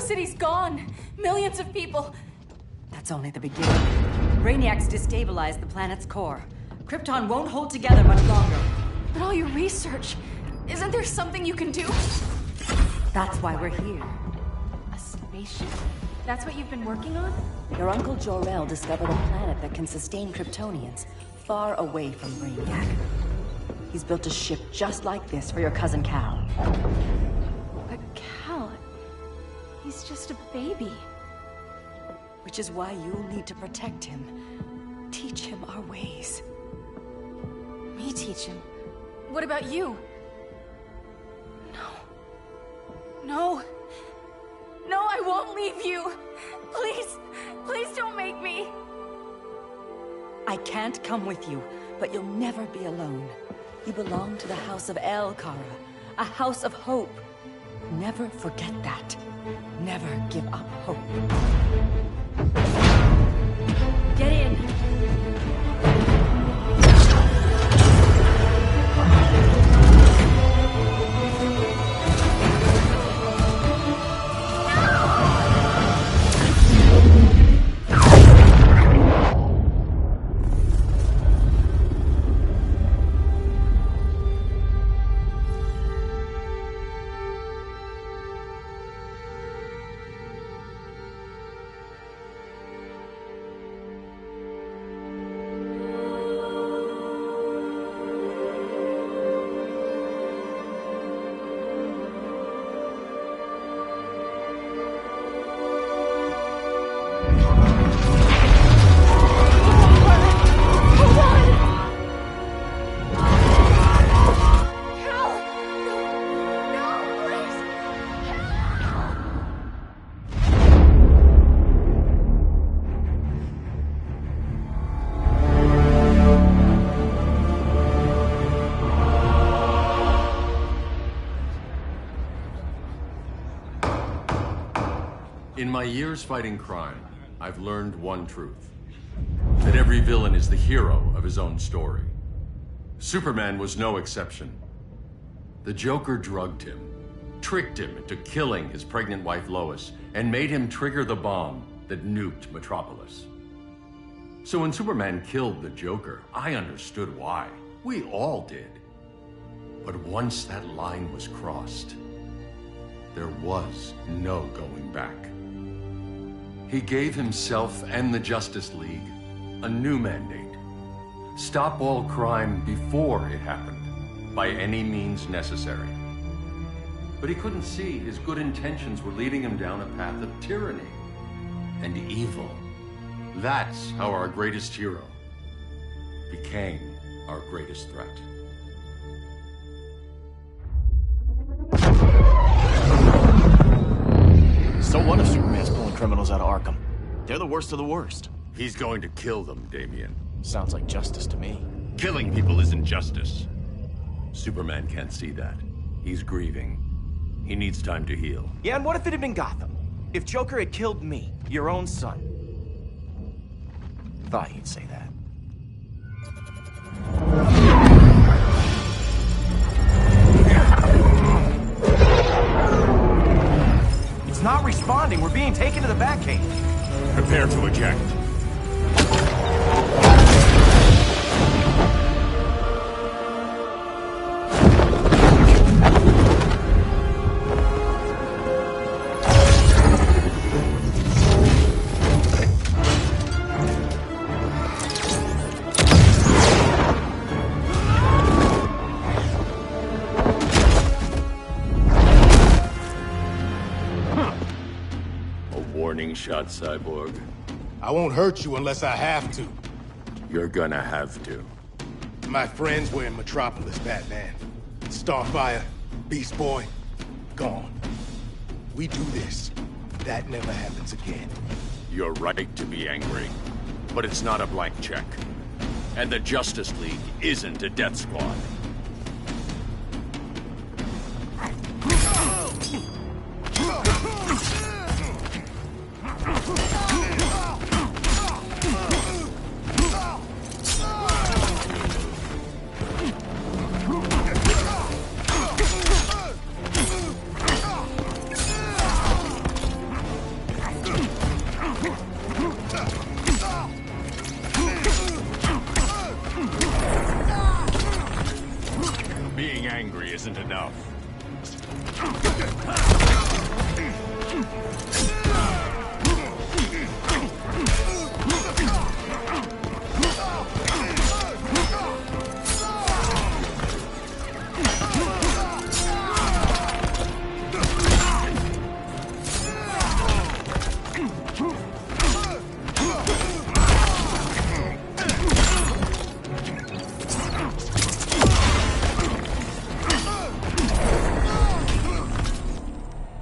city's gone. Millions of people. That's only the beginning. Brainiac's destabilized the planet's core. Krypton won't hold together much longer. But all your research, isn't there something you can do? That's why we're here. A spaceship? That's what you've been working on? Your uncle Jor-El discovered a planet that can sustain Kryptonians, far away from Brainiac. He's built a ship just like this for your cousin Cal. But Cal... he's just a baby. Which is why you'll need to protect him. Teach him our ways. Me teach him? What about you? No, I won't leave you. Please don't make me. I can't come with you, but you'll never be alone. You belong to the House of El, Kara, a house of hope. Never forget that. Never give up hope. Get in. In my years fighting crime, I've learned one truth. That every villain is the hero of his own story. Superman was no exception. The Joker drugged him, tricked him into killing his pregnant wife Lois, and made him trigger the bomb that nuked Metropolis. So when Superman killed the Joker, I understood why. We all did. But once that line was crossed, there was no going back. He gave himself and the Justice League a new mandate. Stop all crime before it happened, by any means necessary. But he couldn't see his good intentions were leading him down a path of tyranny and evil. That's how our greatest hero became our greatest threat. So what if Superman's pulling criminals out of Arkham? They're the worst of the worst. He's going to kill them, Damian. Sounds like justice to me. Killing people isn't justice. Superman can't see that. He's grieving. He needs time to heal. Yeah, and what if it had been Gotham? If Joker had killed me, your own son? Thought he'd say that. It's not responding. We're being taken to the Batcave. Prepare to eject. Shot, Cyborg. I won't hurt you unless I have to. You're gonna have to. My friends were in Metropolis, Batman. Starfire, Beast Boy, gone. We do this. That never happens again. You're right to be angry, but it's not a blank check. And the Justice League isn't a death squad. angry isn't enough.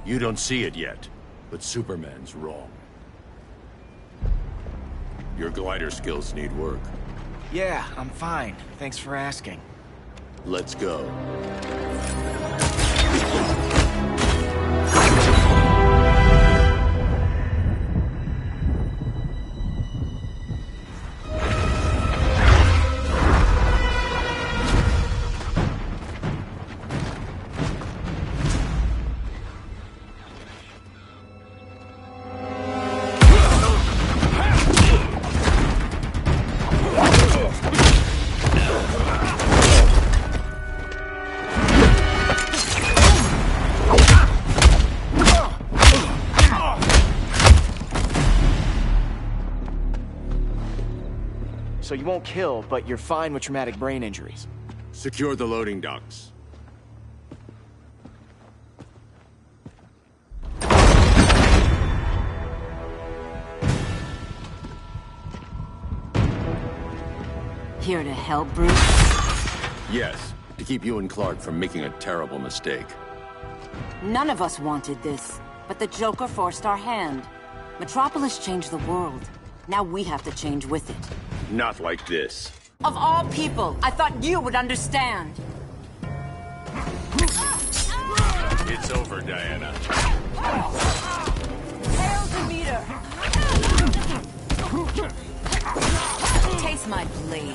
You don't see it yet, but Superman's wrong. Your glider skills need work. Yeah, I'm fine. Thanks for asking. Let's go. So you won't kill, but you're fine with traumatic brain injuries. Secure the loading docks. Here to help, Bruce? Yes, to keep you and Clark from making a terrible mistake. None of us wanted this, but the Joker forced our hand. Metropolis changed the world. Now we have to change with it. Not like this. Of all people, I thought you would understand. It's over, Diana. Hail Demeter! Taste my blade.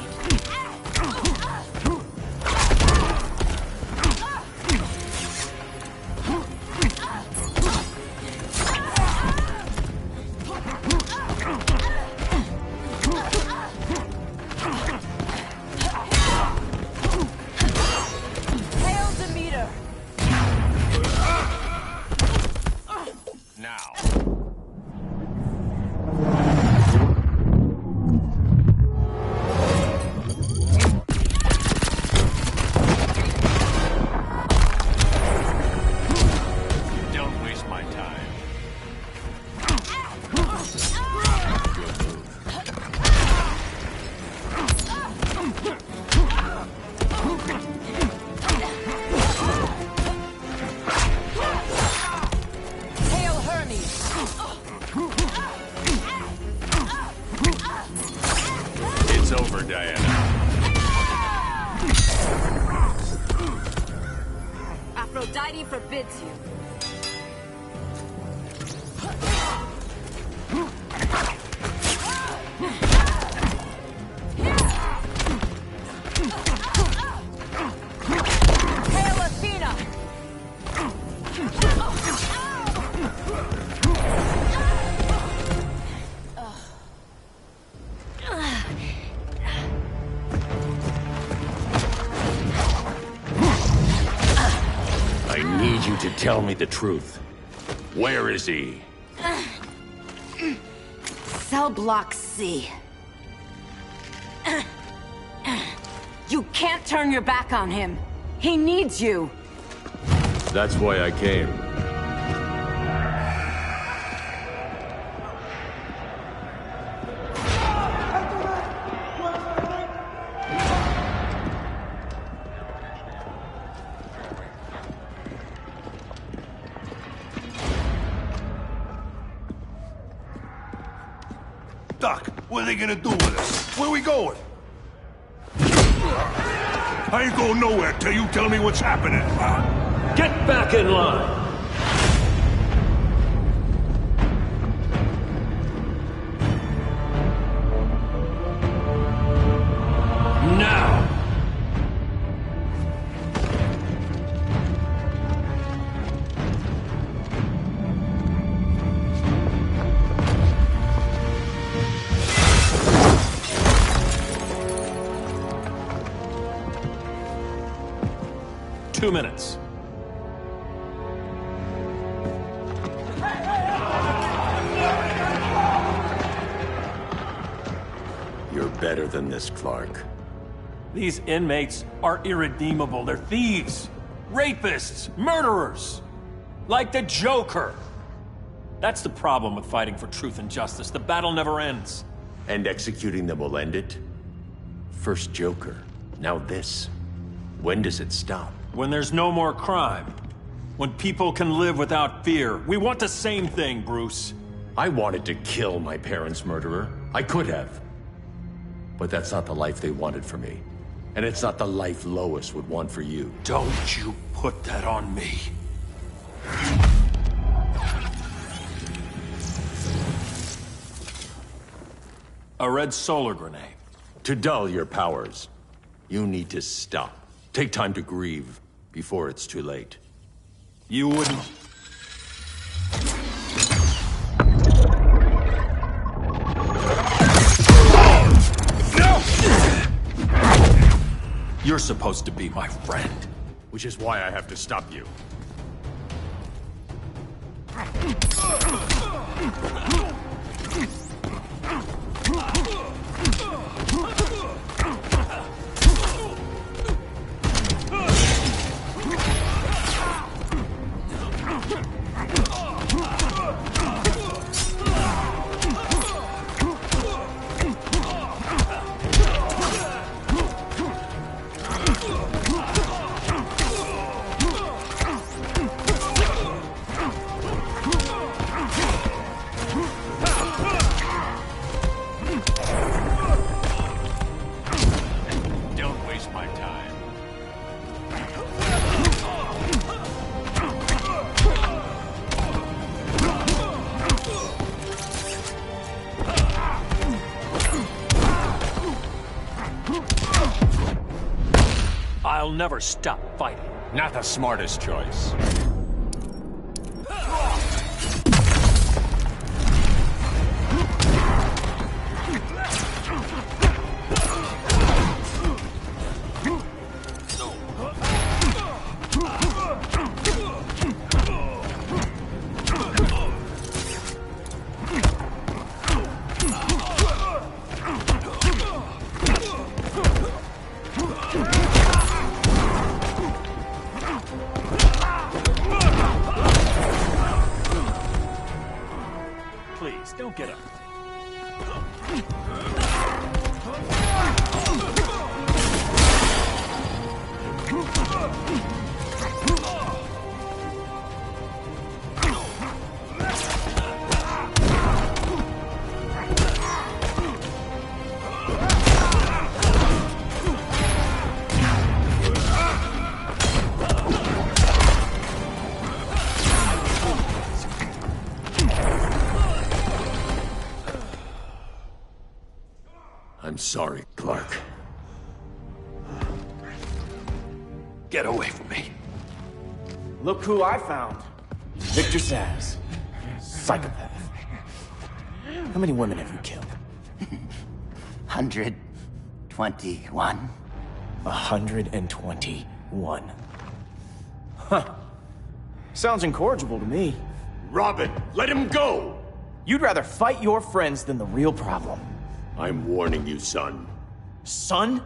Hail Demeter! Now. Don't waste my time. Hail Hermes! It's over, Diana. Aphrodite forbids you. Hail Athena! I need you to tell me the truth. Where is he? Cell Block C. You can't turn your back on him. He needs you. That's why I came. Doc, what are they gonna do with us? Where we going? I ain't going nowhere till you tell me what's happening. Get back in line! Now! 2 minutes. You're better than this, Clark. These inmates are irredeemable. They're thieves, rapists, murderers. Like the Joker. That's the problem with fighting for truth and justice. The battle never ends. And executing them will end it? First Joker, now this. When does it stop? When there's no more crime. When people can live without fear. We want the same thing, Bruce. I wanted to kill my parents' murderer. I could have. But that's not the life they wanted for me. And it's not the life Lois would want for you. Don't you put that on me. A red solar grenade. To dull your powers, you need to stop. Take time to grieve before it's too late. You wouldn't... You're supposed to be my friend. Which is why I have to stop you. Don't waste my time. I'll never stop fighting. Not the smartest choice. Please, don't get up. I'm sorry, Clark. Get away from me. Look who I found. Victor Zsasz. Psychopath. How many women have you killed? 121. 121. Huh. Sounds incorrigible to me. Robin, let him go! You'd rather fight your friends than the real problem. I'm warning you, son. Son?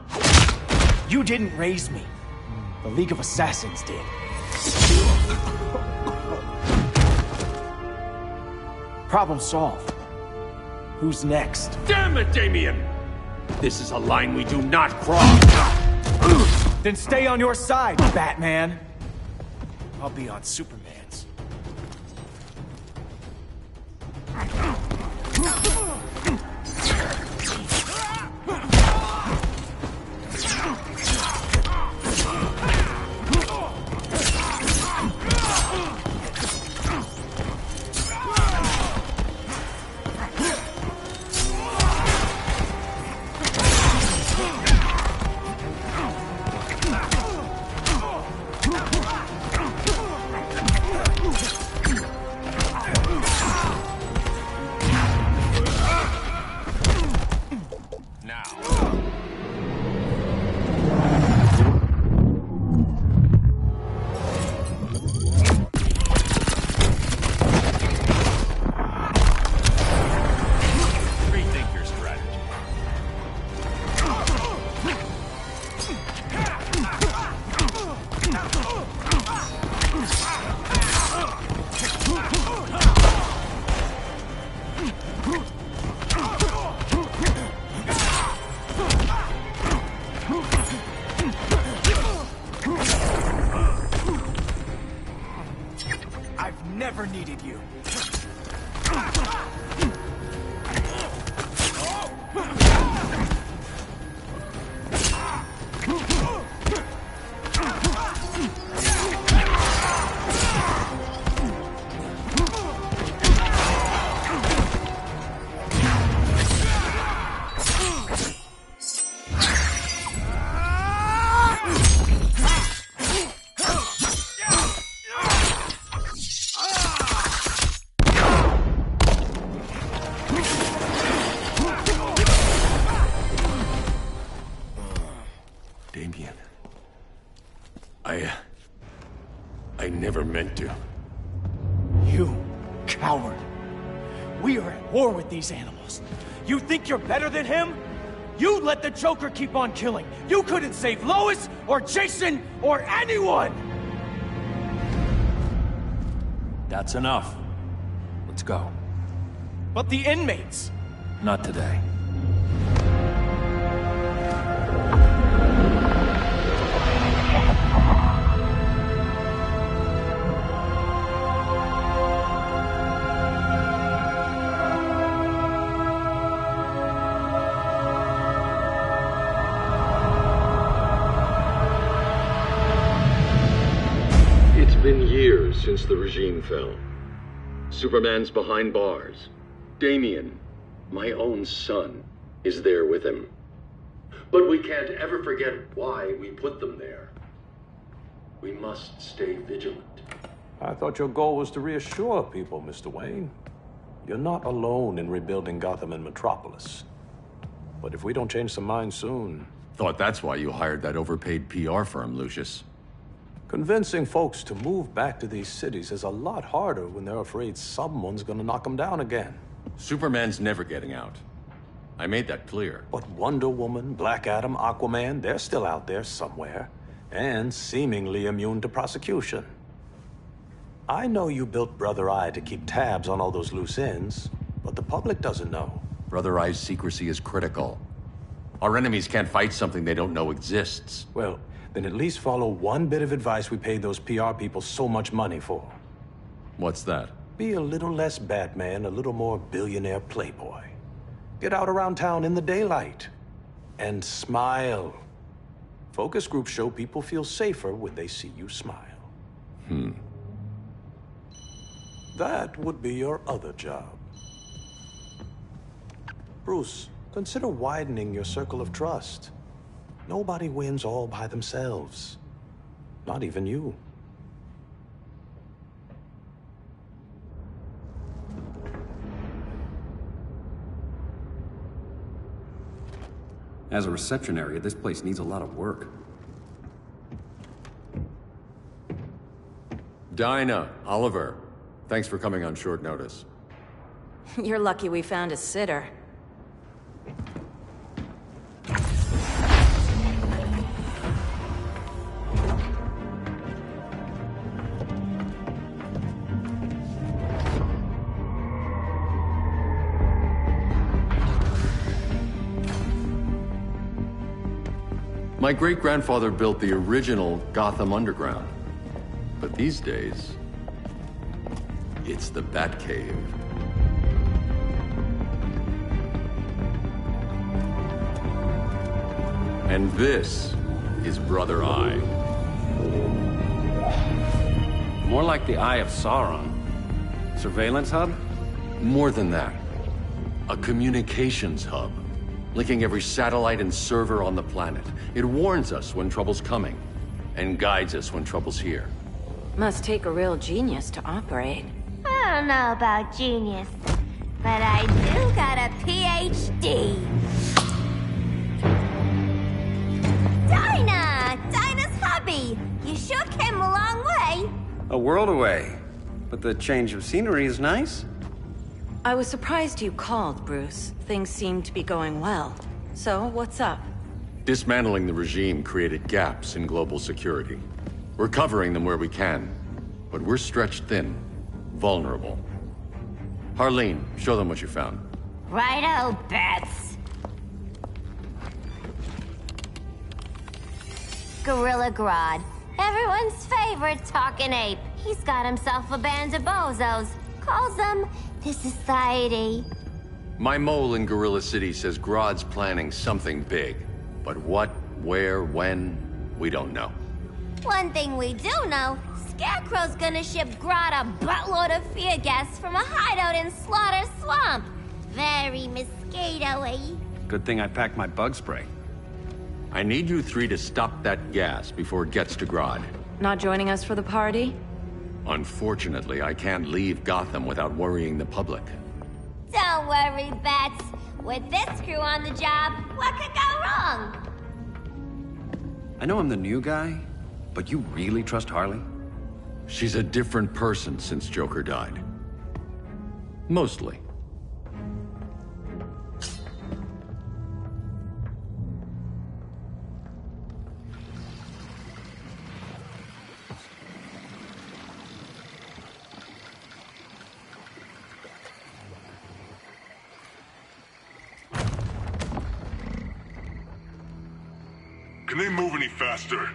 You didn't raise me. The League of Assassins did. Problem solved. Who's next? Damn it, Damien! This is a line we do not cross! Then stay on your side, Batman. I'll be on Superman's. never needed you. Damien. I never meant to. You coward. We are at war with these animals. You think you're better than him? You let the Joker keep on killing. You couldn't save Lois, or Jason, or anyone! That's enough. Let's go. But the inmates. Not today. It's been years since the regime fell. Superman's behind bars. Damien, my own son, is there with him. But we can't ever forget why we put them there. We must stay vigilant. I thought your goal was to reassure people, Mr. Wayne. You're not alone in rebuilding Gotham and Metropolis. But if we don't change some minds soon... Thought that's why you hired that overpaid PR firm, Lucius. Convincing folks to move back to these cities is a lot harder when they're afraid someone's gonna knock them down again. Superman's never getting out. I made that clear. But Wonder Woman, Black Adam, Aquaman, they're still out there somewhere. And seemingly immune to prosecution. I know you built Brother Eye to keep tabs on all those loose ends, but the public doesn't know. Brother Eye's secrecy is critical. Our enemies can't fight something they don't know exists. Well, then at least follow one bit of advice we paid those PR people so much money for. What's that? Be a little less Batman, a little more billionaire playboy. Get out around town in the daylight. And smile. Focus groups show people feel safer when they see you smile. That would be your other job. Bruce, consider widening your circle of trust. Nobody wins all by themselves. Not even you. As a reception area, this place needs a lot of work. Dinah, Oliver, thanks for coming on short notice. You're lucky we found a sitter. My great-grandfather built the original Gotham Underground. But these days, it's the Batcave. And this is Brother Eye. More like the Eye of Sauron. Surveillance hub? More than that. A communications hub. Linking every satellite and server on the planet. It warns us when trouble's coming, and guides us when trouble's here. Must take a real genius to operate. I don't know about genius, but I do got a PhD. Dinah's hubby! You sure came a long way. A world away. But the change of scenery is nice. I was surprised you called, Bruce. Things seem to be going well. So, what's up? Dismantling the regime created gaps in global security. We're covering them where we can, but we're stretched thin, vulnerable. Harleen, show them what you found. Righto, Bets. Gorilla Grodd, everyone's favorite talking ape. He's got himself a band of bozos. Calls them the Society. My mole in Gorilla City says Grodd's planning something big. But what, where, when, we don't know. One thing we do know, Scarecrow's gonna ship Grodd a buttload of fear gas from a hideout in Slaughter Swamp. Very mosquito-y. Good thing I packed my bug spray. I need you three to stop that gas before it gets to Grodd. Not joining us for the party? Unfortunately, I can't leave Gotham without worrying the public. Don't worry, Bats. With this crew on the job, what could go wrong? I know I'm the new guy, but you really trust Harley? She's a different person since Joker died. Mostly. Can they move any faster?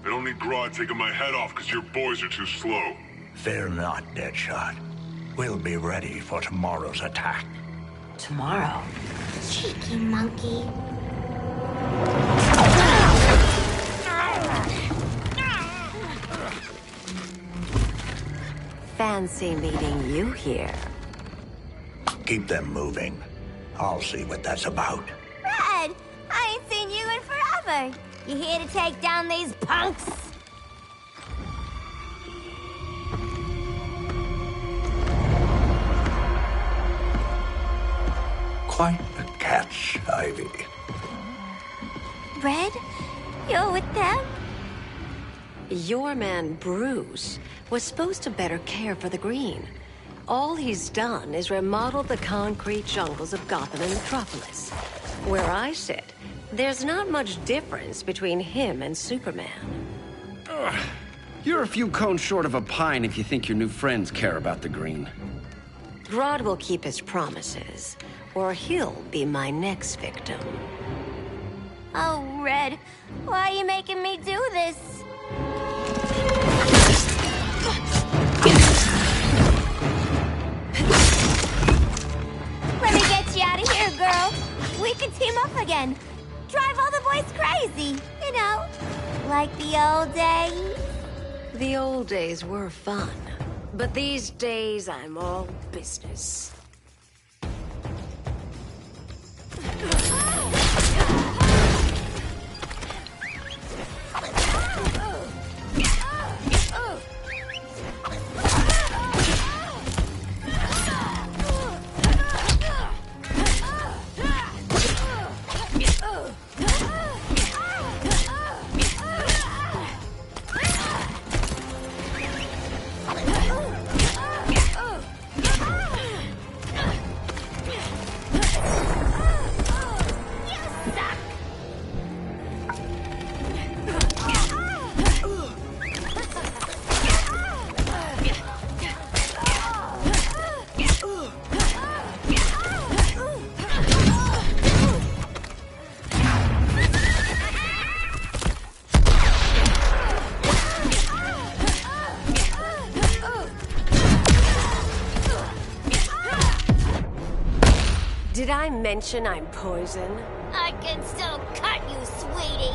I don't need Grodd taking my head off because your boys are too slow. Fear not, Deadshot. We'll be ready for tomorrow's attack. Tomorrow? Cheeky monkey. Fancy meeting you here. Keep them moving. I'll see what that's about. Red, I ain't seen you in forever. You here to take down these punks? Quite a catch, Ivy. Red, you're with them? Your man, Bruce, was supposed to better care for the Green. All he's done is remodel the concrete jungles of Gotham and Metropolis. Where I sit, there's not much difference between him and Superman. You're a few cones short of a pine if you think your new friends care about the Green. Grodd will keep his promises, or he'll be my next victim. Oh, Red, why are you making me do this? Let me get you out of here, girl. We can team up again. Drive all the boys crazy, you know, like the old days. The old days were fun, but these days I'm all business. Did I mention I'm poison? I can still cut you, sweetie.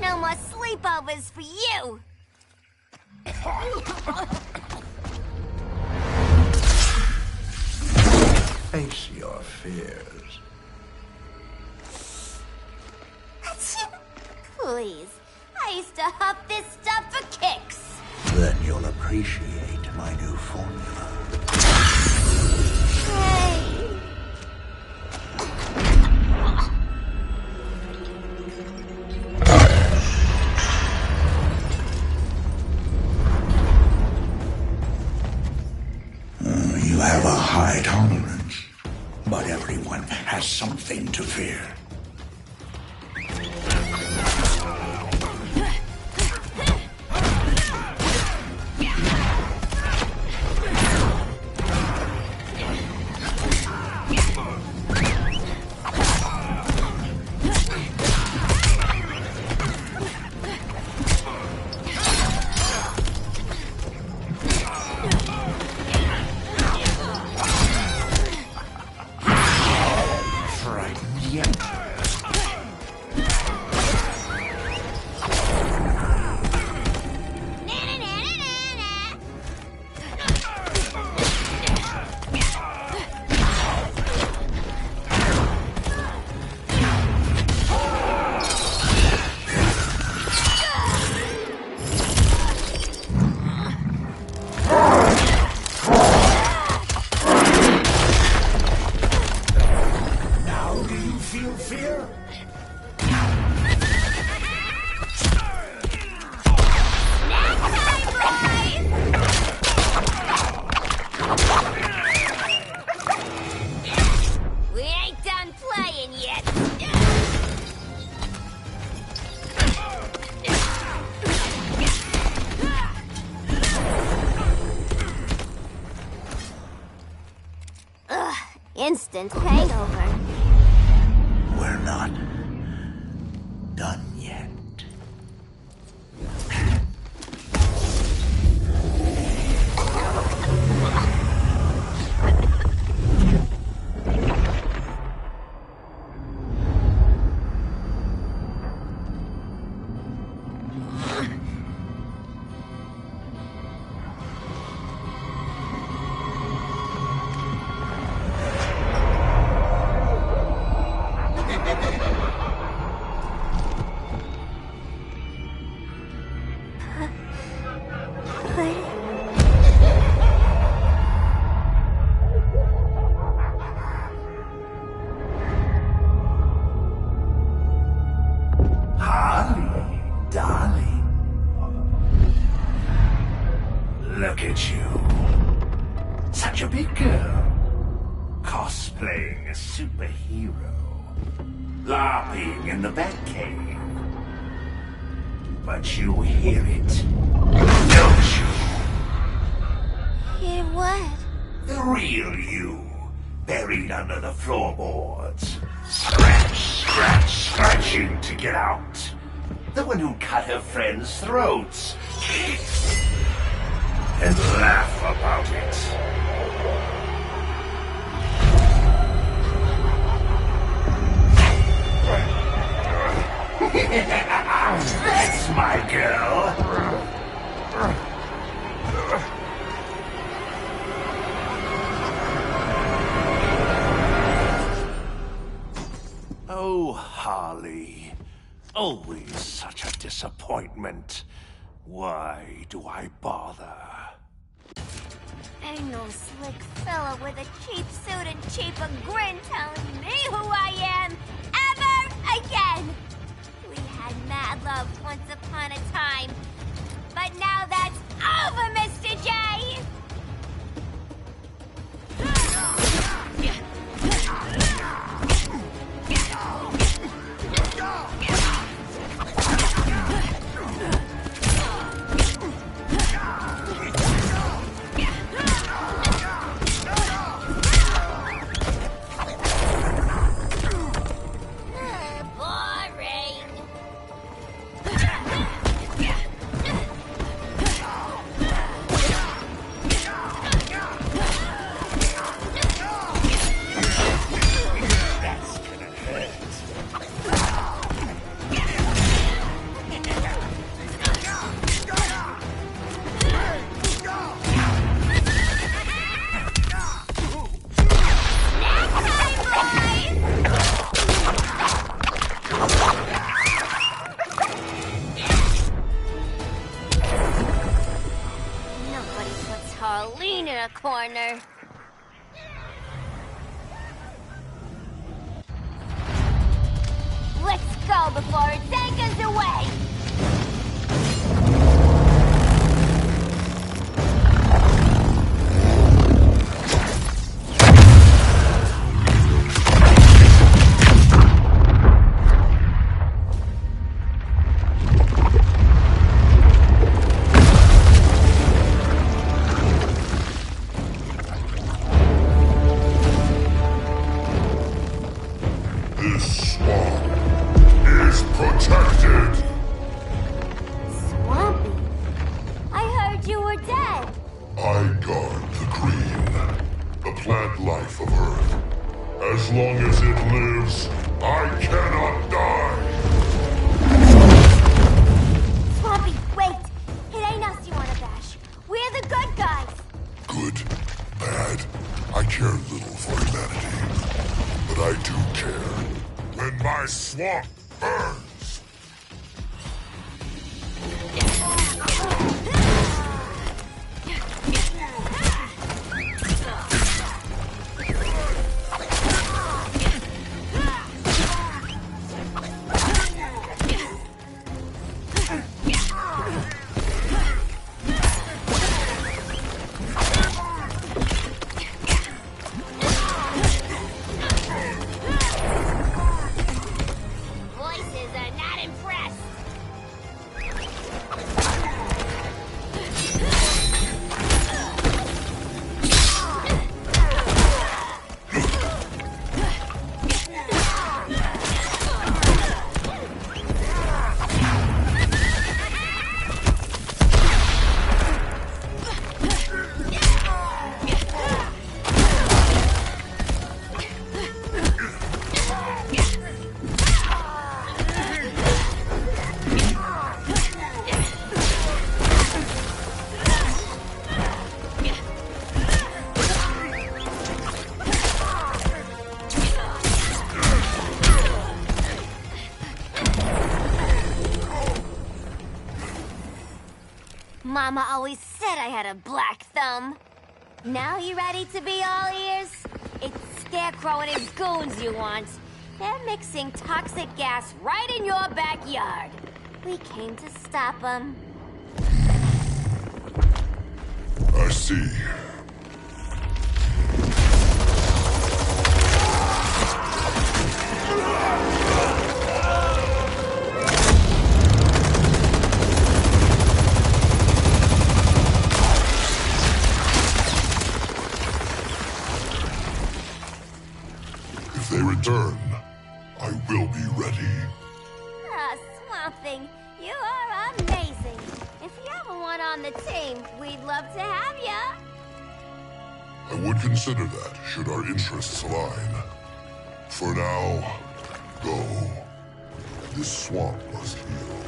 No more sleepovers for you. Face your fears. Please, I used to huff this stuff for kicks. Then you'll appreciate my new formula. Hey. You have a high tolerance, but everyone has something to fear. Instant hangover. We're not done yet. Harley, darling. Look at you. Such a big girl. Cosplaying a superhero. LARPing in the Batcave. But you hear it, don't you? Hear what? The real you, buried under the floorboards. Scratch, scratch, scratching to get out. The one who cut her friends' throats. And laugh about it. That's my girl. Oh, Harley. Always such a disappointment. Why do I bother? Ain't no slick fella with a cheap suit and cheaper grin telling me who I am ever again. We had mad love once upon a time, but now that's over, Mr. J. Harleen in a corner. Let's go before it takes us away! This swamp is protected! Swampy? I heard you were dead. I guard the green, the plant life of Earth. As long as it lives, I cannot die! Swampy, wait! It ain't us you wanna bash. We're the good guys. Good, bad, I care little for humanity. But I do care when my swamp burns. Voices Mama always said I had a black thumb. Now you ready to be all ears? It's Scarecrow and his goons you want. They're mixing toxic gas right in your backyard. We came to stop them. I see. If they return, I will be ready. Ah, Swamp Thing, you are amazing. If you ever want on the team, we'd love to have ya. I would consider that, should our interests align. For now, go. This swamp must heal.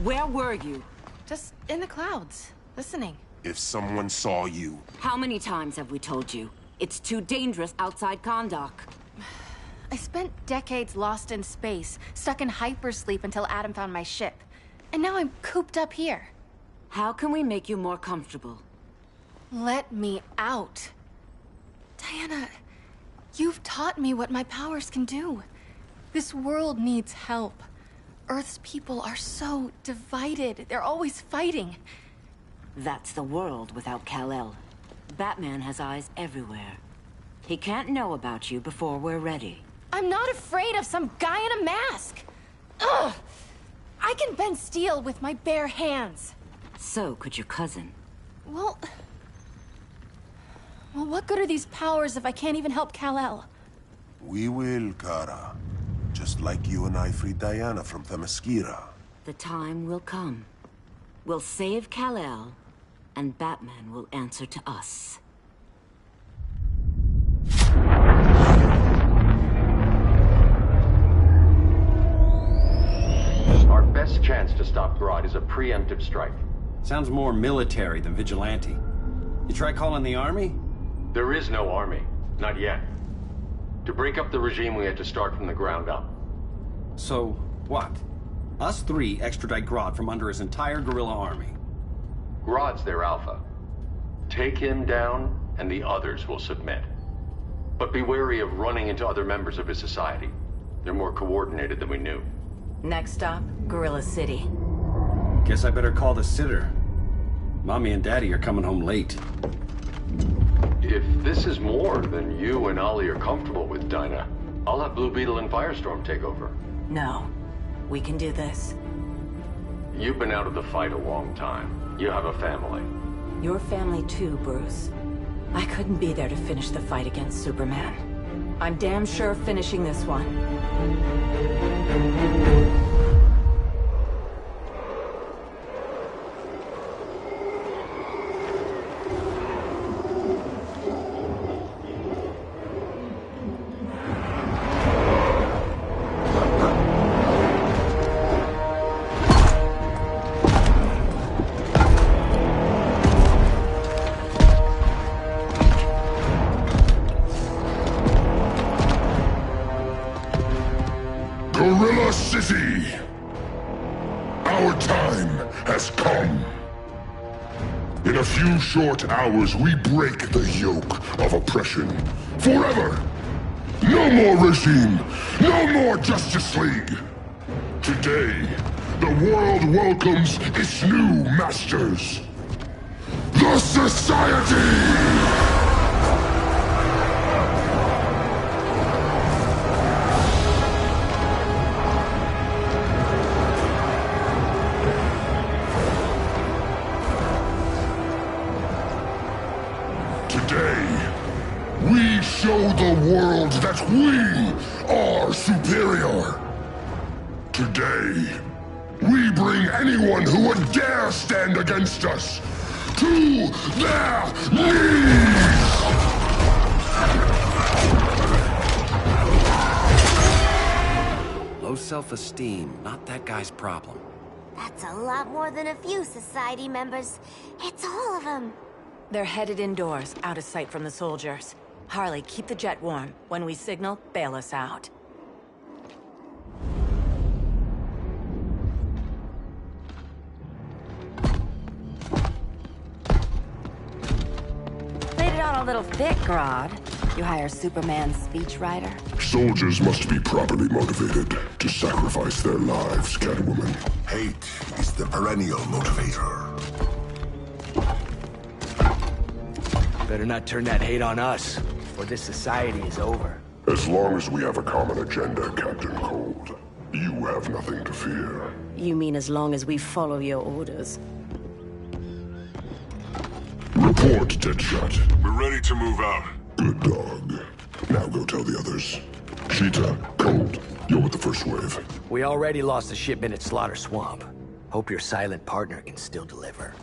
Where were you? Just in the clouds, listening. If someone saw you... How many times have we told you? It's too dangerous outside Kahndaq. I spent decades lost in space, stuck in hypersleep until Adam found my ship. And now I'm cooped up here. How can we make you more comfortable? Let me out. Diana, you've taught me what my powers can do. This world needs help. Earth's people are so divided. They're always fighting. That's the world without Kal-El. Batman has eyes everywhere. He can't know about you before we're ready. I'm not afraid of some guy in a mask. Ugh! I can bend steel with my bare hands. So could your cousin. Well, what good are these powers if I can't even help Kal-El? We will, Kara. Just like you and I freed Diana from Themyscira. The time will come. We'll save Kal-El, and Batman will answer to us. Our best chance to stop Grodd is a preemptive strike. Sounds more military than vigilante. You try calling the army? There is no army. Not yet. To break up the regime, we had to start from the ground up. So, what? Us three extradite Grodd from under his entire guerrilla army. Grodd's their alpha. Take him down, and the others will submit. But be wary of running into other members of his society. They're more coordinated than we knew. Next stop, Gorilla City. Guess I better call the sitter. Mommy and Daddy are coming home late. If this is more than you and Ollie are comfortable with, Dinah, I'll have Blue Beetle and Firestorm take over. No. We can do this. You've been out of the fight a long time. You have a family. Your family too, Bruce. I couldn't be there to finish the fight against Superman. I'm damn sure finishing this one. Gorilla City! Our time has come. In a few short hours, we break the yoke of oppression. Forever! No more regime! No more Justice League! Today, the world welcomes its new masters. The Society! Today, we show the world that we are superior. Today, we bring anyone who would dare stand against us to their knees! Low self-esteem, not that guy's problem. That's a lot more than a few society members. It's all of them. They're headed indoors, out of sight from the soldiers. Harley, keep the jet warm. When we signal, bail us out. Laid it on a little thick, Grodd. You hire Superman's speechwriter? Soldiers must be properly motivated to sacrifice their lives, Catwoman. Hate is the perennial motivator. Better not turn that hate on us, or this society is over. As long as we have a common agenda, Captain Cold, you have nothing to fear. You mean as long as we follow your orders? Report, Deadshot. We're ready to move out. Good dog. Now go tell the others. Cheetah, Cold, you're with the first wave. We already lost a shipment at Slaughter Swamp. Hope your silent partner can still deliver.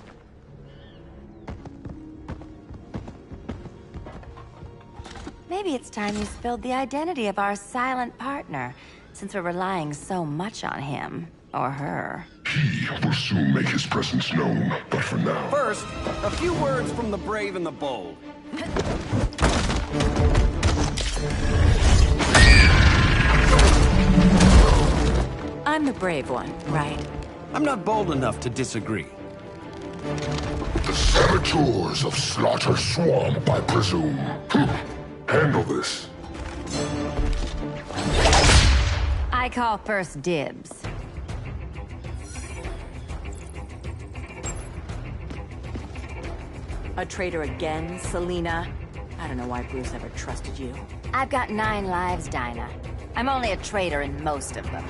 Maybe it's time you spilled the identity of our silent partner, since we're relying so much on him. Or her. He will soon make his presence known, but for now... First, a few words from the brave and the bold. I'm the brave one, right? I'm not bold enough to disagree. The saboteurs of Slaughter Swamp, I presume. Handle this. I call first dibs. A traitor again, Selina? I don't know why Bruce ever trusted you. I've got 9 lives, Dinah. I'm only a traitor in most of them.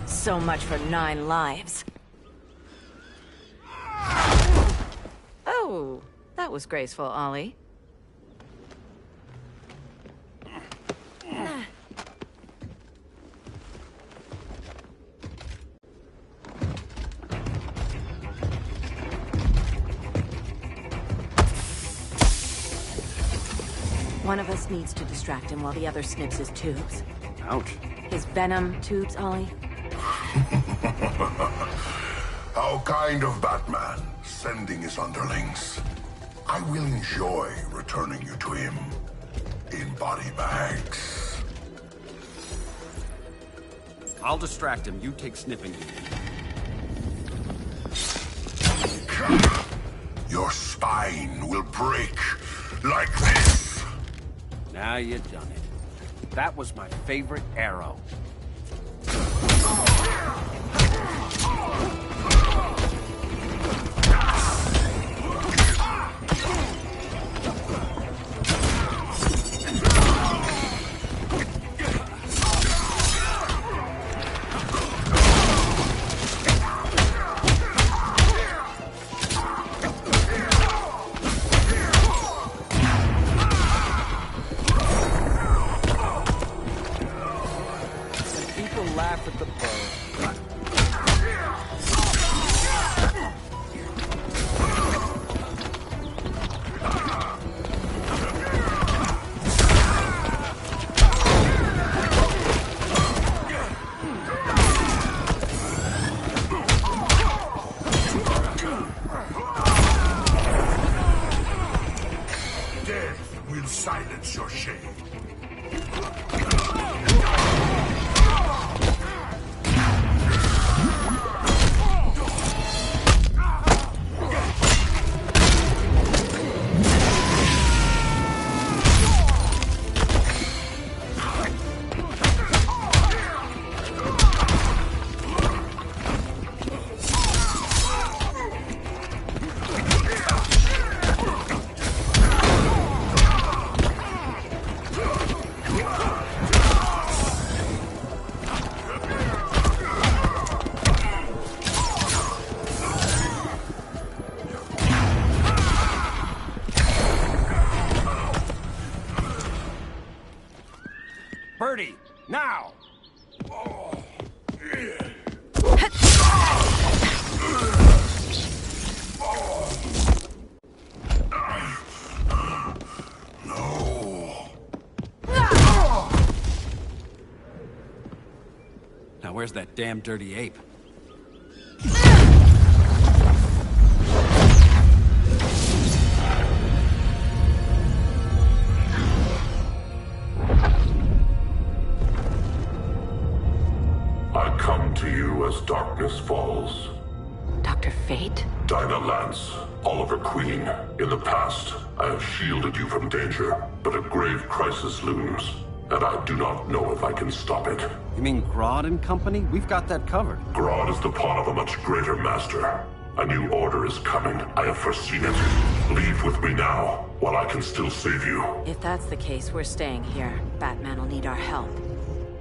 So much for 9 lives. Oh, that was graceful, Ollie. One of us needs to distract him while the other snips his tubes. Ouch. His venom tubes, Ollie? How kind of Batman, sending his underlings. I will enjoy returning you to him in body bags. I'll distract him. You take sniffing duty. Your spine will break like this. Now you've done it. That was my favorite arrow. Now! Now where's that damn dirty ape? I come to you as darkness falls. Dr. Fate? Dinah Lance, Oliver Queen. In the past, I have shielded you from danger, but a grave crisis looms, and I do not know if I can stop it. You mean Grodd and company? We've got that covered. Grodd is the pawn of a much greater master. A new order is coming. I have foreseen it. Leave with me now, while I can still save you. If that's the case, we're staying here. Batman will need our help.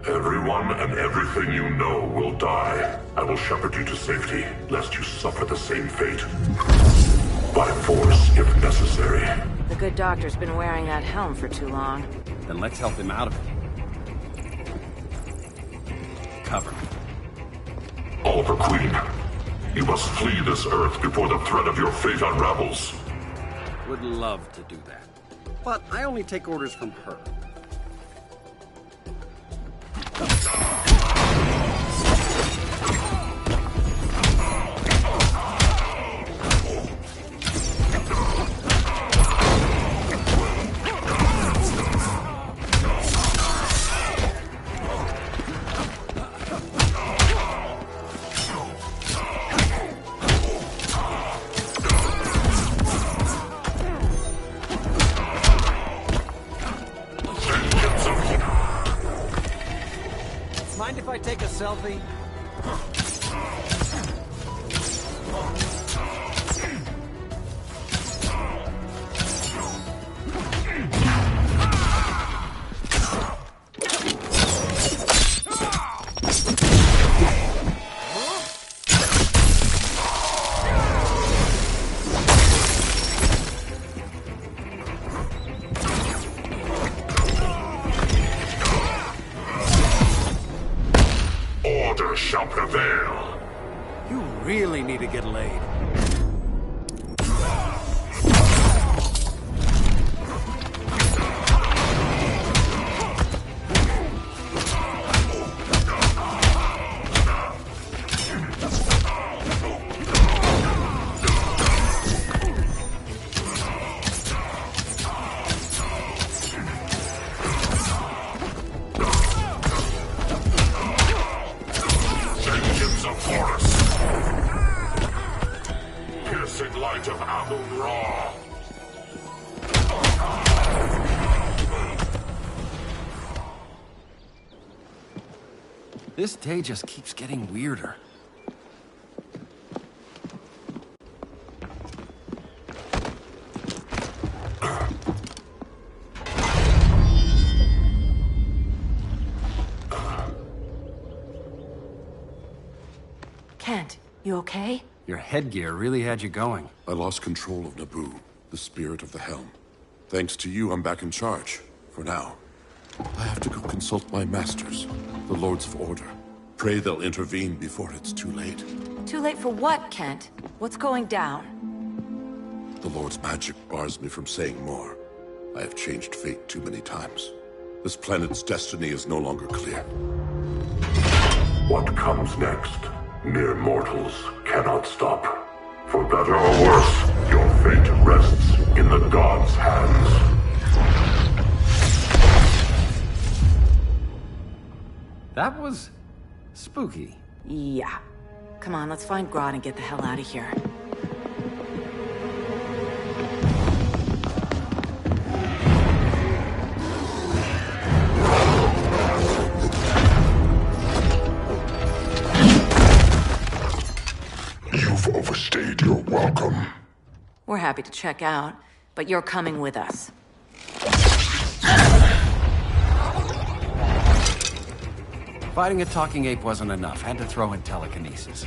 Everyone and everything you know will die. I will shepherd you to safety, lest you suffer the same fate. By force, if necessary. The good doctor's been wearing that helm for too long. Then let's help him out of it. Cover me. Oliver Queen, you must flee this Earth before the threat of your fate unravels. Would love to do that. But I only take orders from her. Mind if I take a selfie? Order shall prevail. You really need to get laid. Piercing light of Amun-Ra. This day just keeps getting weirder. Kent, you okay? Your headgear really had you going. I lost control of Naboo, the spirit of the helm. Thanks to you, I'm back in charge. For now. I have to go consult my masters, the Lords of Order. Pray they'll intervene before it's too late. Too late for what, Kent? What's going down? The Lord's magic bars me from saying more. I have changed fate too many times. This planet's destiny is no longer clear. What comes next? Mere mortals cannot stop. For better or worse, your fate rests in the gods' hands. That was spooky. Yeah. Come on, let's find Grodd and get the hell out of here. You've overstayed your welcome. We're happy to check out, but you're coming with us. Fighting a talking ape wasn't enough. Had to throw in telekinesis.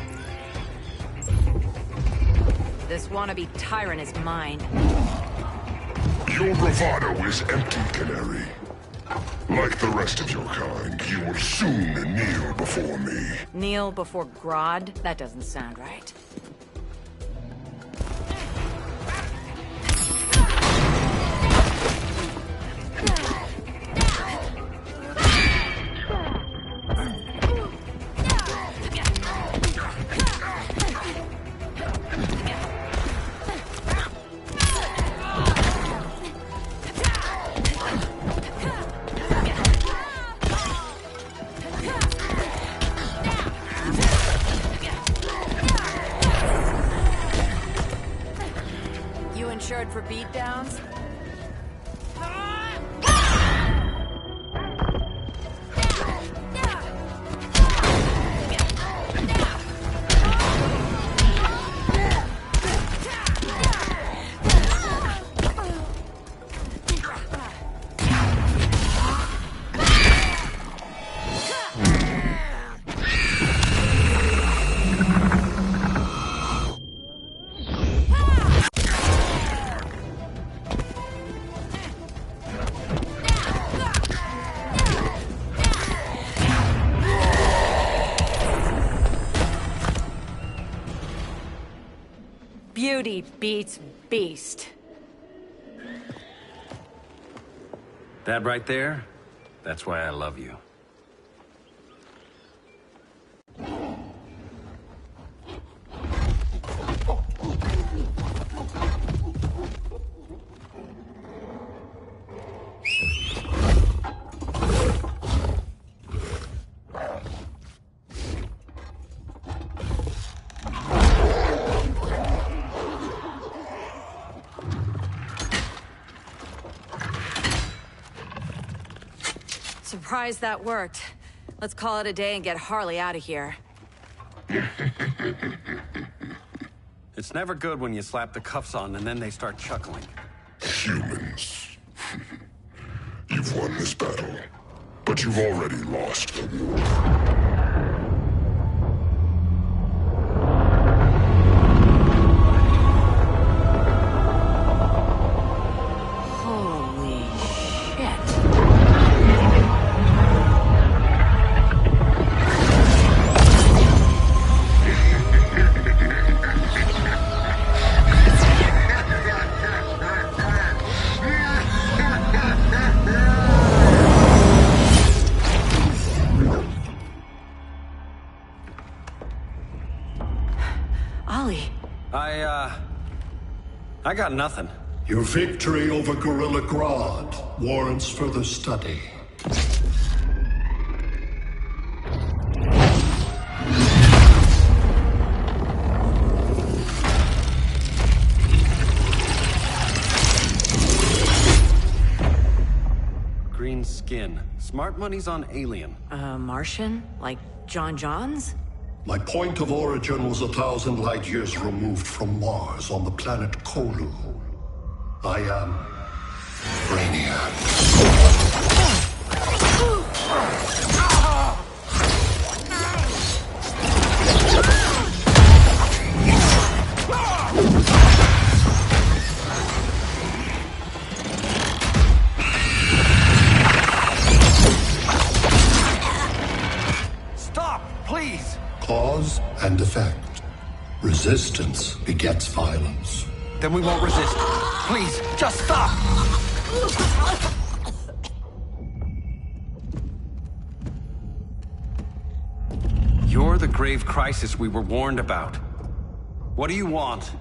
This wannabe tyrant is mine. Your bravado is empty, Canary. Like the rest of your kind, you will soon kneel before me. Kneel before Grodd? That doesn't sound right. Insured for beatdowns? Beauty beats beast. That right there, that's why I love you. Surprised that worked. Let's call it a day and get Harley out of here. It's never good when you slap the cuffs on and then they start chuckling. Humans. You've won this battle, but you've already lost the war. I got nothing. Your victory over Gorilla Grodd warrants further study. Green skin. Smart money's on alien. Martian? Like John Johns? My point of origin was 1,000 light years removed from Mars on the planet Kolu. I am Brainiac. Stop, please! Cause and effect. Resistance begets violence. Then we won't resist. Please, just stop! You're the grave crisis we were warned about. What do you want?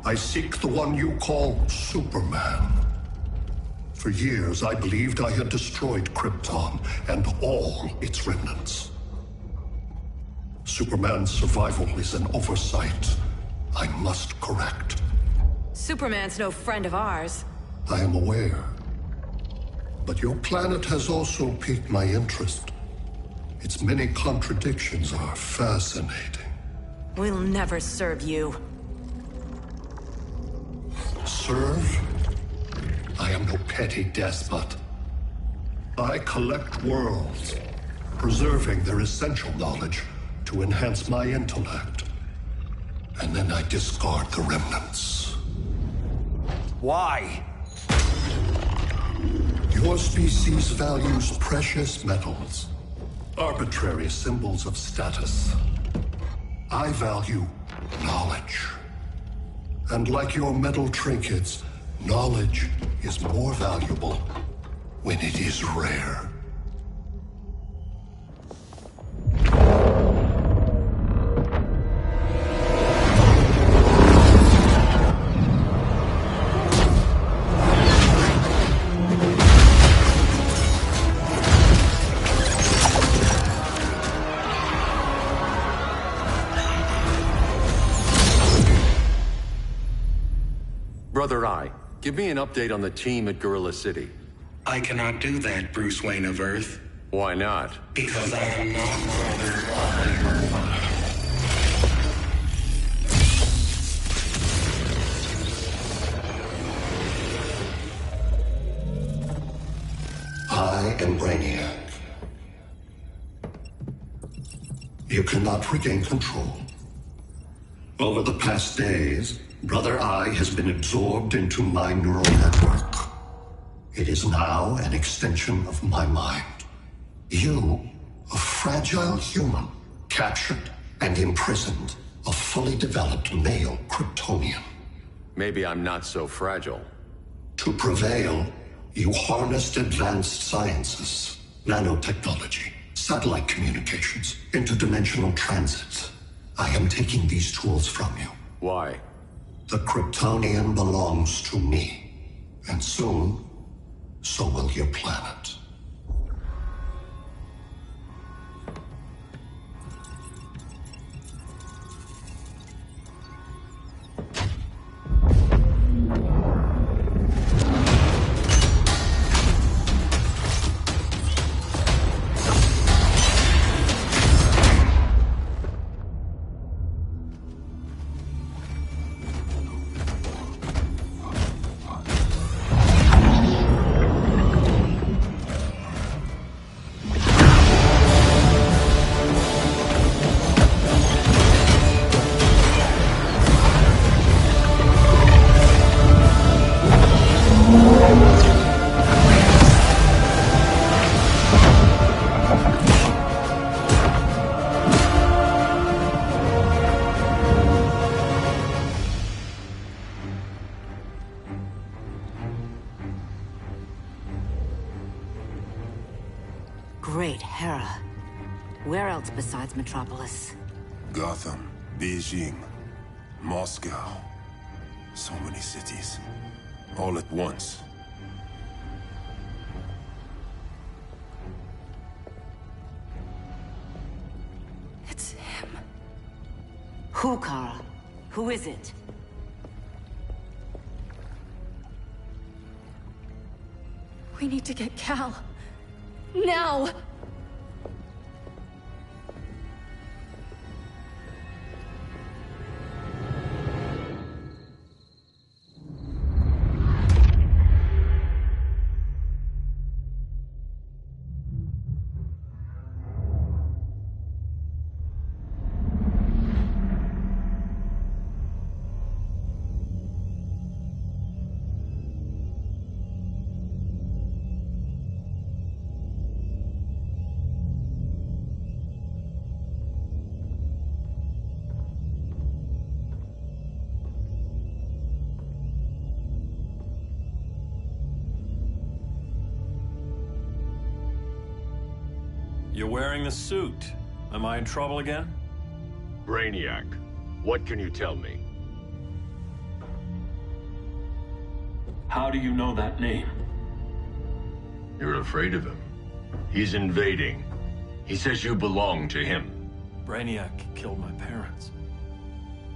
I seek the one you call Superman. For years, I believed I had destroyed Krypton and all its remnants. Superman's survival is an oversight I must correct. Superman's no friend of ours. I am aware. But your planet has also piqued my interest. Its many contradictions are fascinating. We'll never serve you. Serve? I am no petty despot. I collect worlds, preserving their essential knowledge to enhance my intellect. And then I discard the remnants. Why? Your species values precious metals, arbitrary symbols of status. I value knowledge. And like your metal trinkets, knowledge is more valuable when it is rare. Brother Eye, give me an update on the team at Gorilla City. I cannot do that, Bruce Wayne of Earth. Why not? Because I am not Brother Eye. I am Brainiac. You cannot regain control. Over the past days, Brother Eye has been absorbed into my neural network. It is now an extension of my mind. You, a fragile human, captured and imprisoned a fully developed male Kryptonian. Maybe I'm not so fragile. To prevail, you harnessed advanced sciences, nanotechnology, satellite communications, interdimensional transit. I am taking these tools from you. Why? The Kryptonian belongs to me. And soon, so will your planet. Great Hera. Where else besides Metropolis? Gotham, Beijing, Moscow. So many cities. All at once. It's him. Who, Kara? Who is it? We need to get Cal. Now! You're wearing the suit. Am I in trouble again? Brainiac, what can you tell me? How do you know that name? You're afraid of him. He's invading. He says you belong to him. Brainiac killed my parents.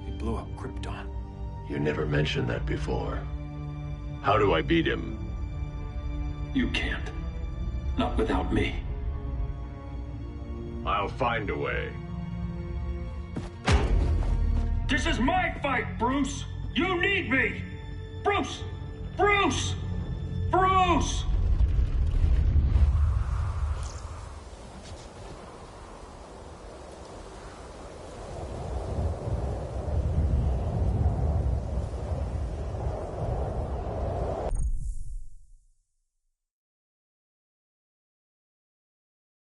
He blew up Krypton. You never mentioned that before. How do I beat him? You can't. Not without me. I'll find a way. This is my fight, Bruce! You need me! Bruce! Bruce! Bruce!